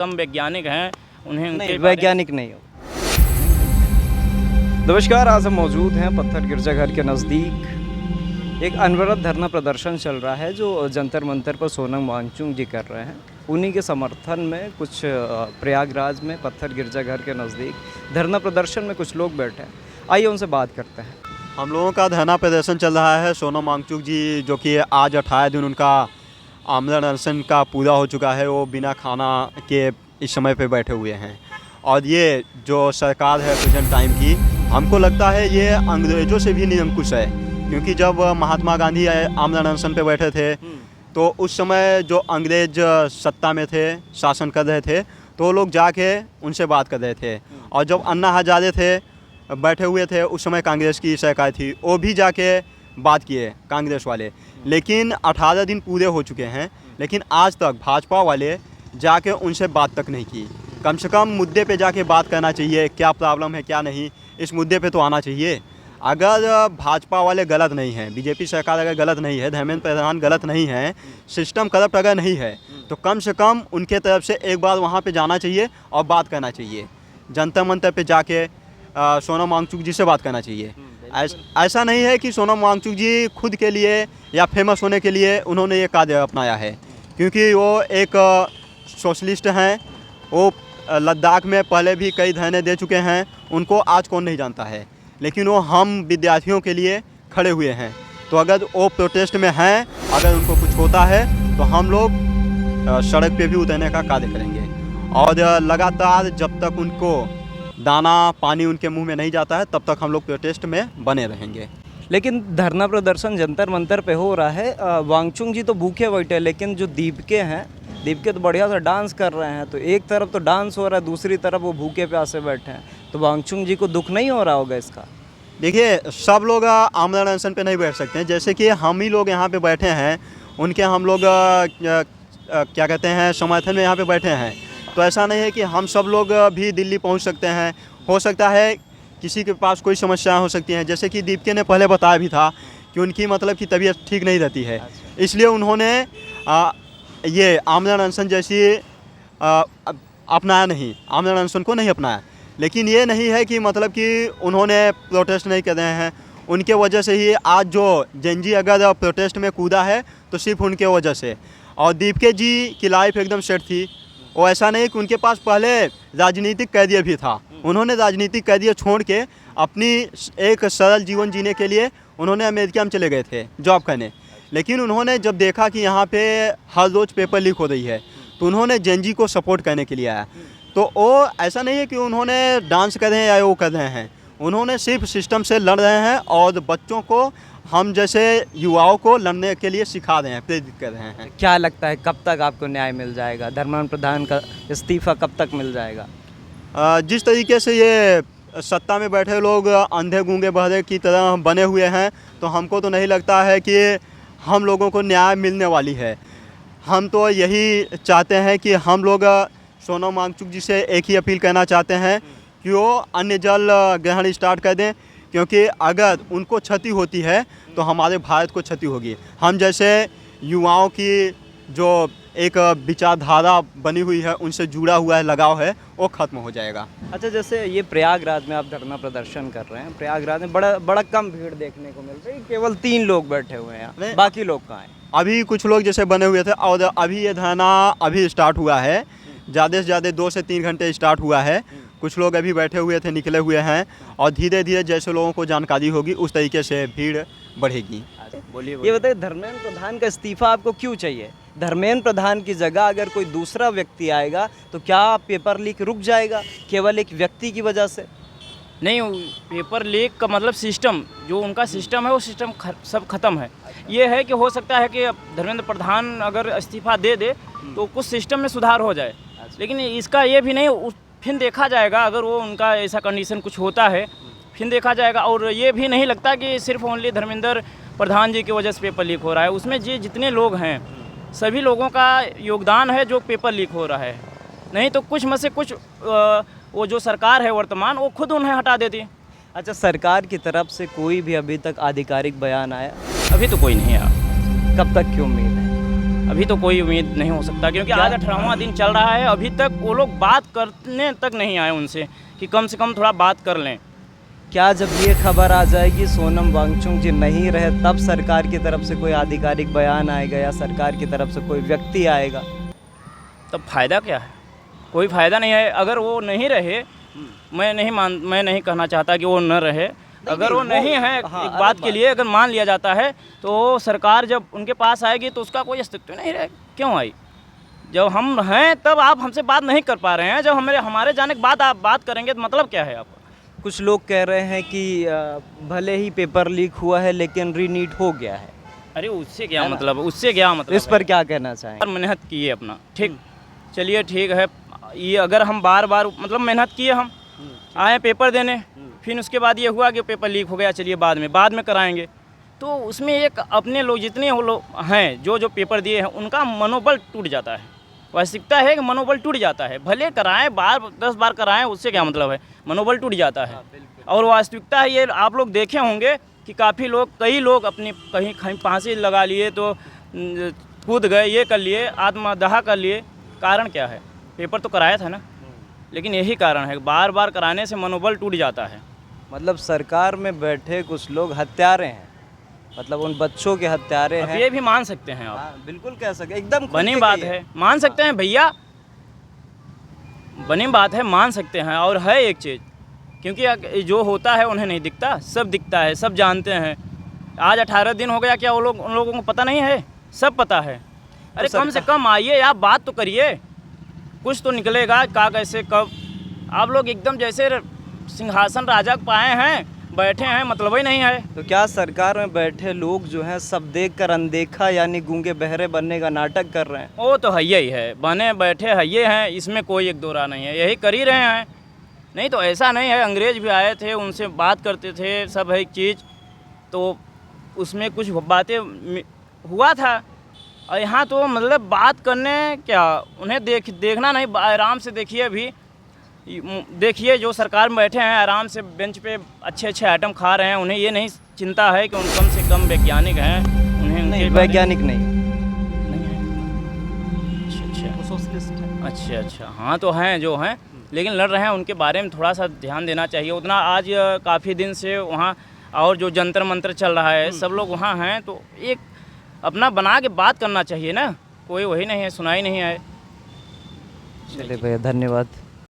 कम वैज्ञानिक हैं उन्हें नहीं, उनके वैज्ञानिक नहीं हो। नमस्कार, आज हम मौजूद हैं पत्थर गिरजाघर के नज़दीक। एक अनवरत धरना प्रदर्शन चल रहा है जो जंतर मंतर पर सोनम वांगचुक जी कर रहे हैं। उन्हीं के समर्थन में कुछ प्रयागराज में पत्थर गिरजाघर के नज़दीक धरना प्रदर्शन में कुछ लोग बैठे हैं। आइए उनसे बात करते हैं। हम लोगों का धरना प्रदर्शन चल रहा है। सोनम वांगचुक जी जो कि आज 18 दिन उनका आमरण अनशन का पूरा हो चुका है, वो बिना खाना के इस समय पे बैठे हुए हैं। और ये जो सरकार है प्रेजेंट टाइम की, हमको लगता है ये अंग्रेज़ों से भी निरंकुश है। क्योंकि जब महात्मा गांधी आमरण अनशन पे बैठे थे तो उस समय जो अंग्रेज सत्ता में थे, शासन कर रहे थे, तो वो लोग जाके उनसे बात कर रहे थे। और जब अन्ना हजारे थे बैठे हुए थे, उस समय कांग्रेस की सरकार थी, वो भी जाके बात किए कांग्रेस वाले। लेकिन 18 दिन पूरे हो चुके हैं, लेकिन आज तक भाजपा वाले जाके उनसे बात तक नहीं की। कम से कम मुद्दे पे जाके बात करना चाहिए, क्या प्रॉब्लम है क्या नहीं, इस मुद्दे पे तो आना चाहिए। अगर भाजपा वाले गलत नहीं हैं, बीजेपी सरकार अगर गलत नहीं है, धर्मेंद्र प्रधान गलत नहीं है, सिस्टम करप्ट अगर नहीं है, तो कम से कम उनके तरफ से एक बार वहाँ पे जाना चाहिए और बात करना चाहिए। जंतर मंतर पे जाके सोनम वांगचुक जी से बात करना चाहिए। ऐसा नहीं है कि सोनम वांगचुक जी खुद के लिए या फेमस होने के लिए उन्होंने ये कार्य अपनाया है, क्योंकि वो एक सोशलिस्ट हैं। वो लद्दाख में पहले भी कई धरने दे चुके हैं, उनको आज कौन नहीं जानता है। लेकिन वो हम विद्यार्थियों के लिए खड़े हुए हैं। तो अगर वो प्रोटेस्ट में हैं, अगर उनको कुछ होता है तो हम लोग सड़क पे भी उतरने का कार्य करेंगे। और लगातार जब तक उनको दाना पानी उनके मुंह में नहीं जाता है, तब तक हम लोग प्रोटेस्ट में बने रहेंगे। लेकिन धरना प्रदर्शन जंतर मंतर पे हो रहा है। वांगचुक जी तो भूखे बैठे, लेकिन जो दीपके हैं, दीपके तो बढ़िया सा डांस कर रहे हैं। तो एक तरफ तो डांस हो रहा है, दूसरी तरफ वो भूखे प्यासे बैठे हैं। तो वांगचुक जी को दुख नहीं हो रहा होगा इसका? देखिए, सब लोग आमरण अनशन पे नहीं बैठ सकते हैं। जैसे कि हम ही लोग यहाँ पे बैठे हैं, उनके हम लोग क्या कहते हैं समर्थन में यहाँ पे बैठे हैं। तो ऐसा नहीं है कि हम सब लोग भी दिल्ली पहुँच सकते हैं। हो सकता है किसी के पास कोई समस्याएं हो सकती हैं। जैसे कि दीपके ने पहले बताया भी था कि उनकी मतलब की तबीयत ठीक नहीं रहती है, इसलिए उन्होंने ये आमरण अनशन जैसी अपनाया नहीं, आमरण अनशन को नहीं अपनाया। लेकिन ये नहीं है कि मतलब कि उन्होंने प्रोटेस्ट नहीं कर रहे हैं। उनके वजह से ही आज जो जेनजी अगर प्रोटेस्ट में कूदा है तो सिर्फ उनके वजह से। और दीपके जी की लाइफ एकदम सेट थी। वो ऐसा नहीं कि उनके पास पहले राजनीतिक कैरियर भी था। उन्होंने राजनीतिक कैरियर छोड़ के अपनी एक सरल जीवन जीने के लिए उन्होंने अमेरिका में चले गए थे जॉब करने। लेकिन उन्होंने जब देखा कि यहाँ पे हर रोज़ पेपर लीक हो रही है, तो उन्होंने जेनजी को सपोर्ट करने के लिए आया। तो वो ऐसा नहीं है कि उन्होंने डांस कर रहे हैं या वो कर रहे हैं, उन्होंने सिर्फ सिस्टम से लड़ रहे हैं और बच्चों को, हम जैसे युवाओं को लड़ने के लिए सिखा रहे हैं, प्रेरित कर रहे हैं। क्या लगता है कब तक आपको न्याय मिल जाएगा? धर्मेंद्र प्रधान का इस्तीफा कब तक मिल जाएगा? जिस तरीके से ये सत्ता में बैठे लोग अंधे गूंगे बहरे की तरह बने हुए हैं, तो हमको तो नहीं लगता है कि हम लोगों को न्याय मिलने वाली है। हम तो यही चाहते हैं कि हम लोग सोनम वांगचुक जी से एक ही अपील करना चाहते हैं कि वो अन्न जल ग्रहण स्टार्ट कर दें, क्योंकि अगर उनको क्षति होती है तो हमारे भारत को क्षति होगी। हम जैसे युवाओं की जो एक विचारधारा बनी हुई है, उनसे जुड़ा हुआ है लगाव है, वो खत्म हो जाएगा। अच्छा, जैसे ये प्रयागराज में आप धरना प्रदर्शन कर रहे हैं, प्रयागराज में बड़ा कम भीड़ देखने को मिल रही है। केवल 3 लोग बैठे हुए हैं, बाकी लोग कहाँ हैं? अभी कुछ लोग जैसे बने हुए थे, और अभी ये धरना अभी स्टार्ट हुआ है। ज़्यादा से ज़्यादा 2 से 3 घंटे स्टार्ट हुआ है। कुछ लोग अभी बैठे हुए थे, निकले हुए हैं, और धीरे धीरे जैसे लोगों को जानकारी होगी उस तरीके से भीड़ बढ़ेगी। बोलिए। ये बताइए, धर्मेंद्र प्रधान का इस्तीफा आपको क्यों चाहिए? धर्मेंद्र प्रधान की जगह अगर कोई दूसरा व्यक्ति आएगा तो क्या पेपर लीक रुक जाएगा केवल एक व्यक्ति की वजह से? नहीं, पेपर लीक का मतलब सिस्टम, जो उनका सिस्टम है वो सिस्टम सब खत्म है। ये है कि हो सकता है कि धर्मेंद्र प्रधान अगर इस्तीफा दे दे तो कुछ सिस्टम में सुधार हो जाए। लेकिन इसका ये भी नहीं, फिर देखा जाएगा अगर वो उनका ऐसा कंडीशन कुछ होता है, फिर देखा जाएगा। और ये भी नहीं लगता कि सिर्फ ओनली धर्मेंद्र प्रधान जी की वजह से पेपर लीक हो रहा है। उसमें जितने लोग हैं, सभी लोगों का योगदान है जो पेपर लीक हो रहा है। नहीं तो कुछ में से कुछ वो जो सरकार है वर्तमान, वो खुद उन्हें हटा देती। अच्छा, सरकार की तरफ से कोई भी अभी तक आधिकारिक बयान आया? अभी तो कोई नहीं आया। कब तक की उम्मीद है? अभी तो कोई उम्मीद नहीं हो सकता, क्योंकि आज 18वां दिन चल रहा है, अभी तक वो लोग बात करने तक नहीं आए उनसे कि कम से कम थोड़ा बात कर लें। क्या जब ये खबर आ जाएगी सोनम वांगचुक जी नहीं रहे तब सरकार की तरफ से कोई आधिकारिक बयान आएगा या सरकार की तरफ से कोई व्यक्ति आएगा? तब फ़ायदा क्या है? कोई फ़ायदा नहीं है। अगर वो नहीं रहे, मैं नहीं कहना चाहता कि वो न रहे, अगर वो नहीं है, हाँ, एक बात के लिए अगर मान लिया जाता है तो सरकार जब उनके पास आएगी तो उसका कोई अस्तित्व नहीं रहे। क्यों आई? जब हम हैं तब आप हमसे बात नहीं कर पा रहे हैं, जब हमारे जाने के बाद आप बात करेंगे तो मतलब क्या है आपका? कुछ लोग कह रहे हैं कि भले ही पेपर लीक हुआ है लेकिन रीनीट हो गया है। अरे उससे क्या मतलब, उससे क्या मतलब इस पर क्या कहना चाहेंगे? मेहनत किए अपना, ठीक, चलिए ठीक है। ये अगर हम बार बार मतलब मेहनत किए, हम आए पेपर देने, फिर उसके बाद ये हुआ कि पेपर लीक हो गया, चलिए बाद में कराएंगे, तो उसमें एक अपने लोग जितने वो लोग हैं जो पेपर दिए हैं उनका मनोबल टूट जाता है। वास्तविकता है कि मनोबल टूट जाता है, भले कराएं 10 बार कराएं, उससे क्या मतलब है, मनोबल टूट जाता है। और वास्तविकता है ये, आप लोग देखे होंगे कि कई लोग अपनी कहीं फांसी लगा लिए, तो कूद गए, ये कर लिए, आत्मदाह कर लिए। कारण क्या है? पेपर तो कराया था ना, लेकिन यही कारण है, बार बार कराने से मनोबल टूट जाता है। मतलब सरकार में बैठे कुछ लोग हत्यारे हैं, मतलब उन बच्चों के हत्यारे हैं। ये भी मान सकते हैं आप। हाँ, बिल्कुल कह सकते, एकदम बनी बात है, मान सकते हैं भैया, बनी बात है, मान सकते हैं। और है एक चीज़, क्योंकि जो होता है उन्हें नहीं दिखता, सब दिखता है, सब जानते हैं। आज 18 दिन हो गया, क्या उन लोगों को पता नहीं है? सब पता है। अरे कम से कम आइए, आप बात तो करिए, कुछ तो निकलेगा। कैसे कब आप लोग एकदम जैसे सिंहासन राजा पाए हैं, बैठे हैं, मतलब ही नहीं है। तो क्या सरकार में बैठे लोग जो हैं सब देखकर अनदेखा यानी गूंगे बहरे बनने का नाटक कर रहे हैं? वो तो है ही है, बने बैठे है ये हैं, इसमें कोई एक दो राह नहीं है, यही कर ही रहे हैं। नहीं तो ऐसा नहीं है, अंग्रेज भी आए थे, उनसे बात करते थे, सब है एक चीज़, तो उसमें कुछ बातें हुआ था। और यहाँ तो मतलब बात करने क्या, उन्हें देखना नहीं, आराम से देखिए। अभी देखिए जो सरकार में बैठे हैं, आराम से बेंच पे अच्छे आइटम खा रहे हैं, उन्हें ये नहीं चिंता है कि उन कम से कम वैज्ञानिक हैं, उन्हें नहीं, वैज्ञानिक नहीं है। अच्छा, हाँ तो हैं जो हैं, लेकिन लड़ रहे हैं, उनके बारे में थोड़ा सा ध्यान देना चाहिए। उतना आज काफ़ी दिन से वहाँ, और जो जंतर मंतर चल रहा है, सब लोग वहाँ हैं, तो एक अपना बना के बात करना चाहिए ना। कोई वही नहीं है, सुनाई नहीं है। चलिए भैया, धन्यवाद।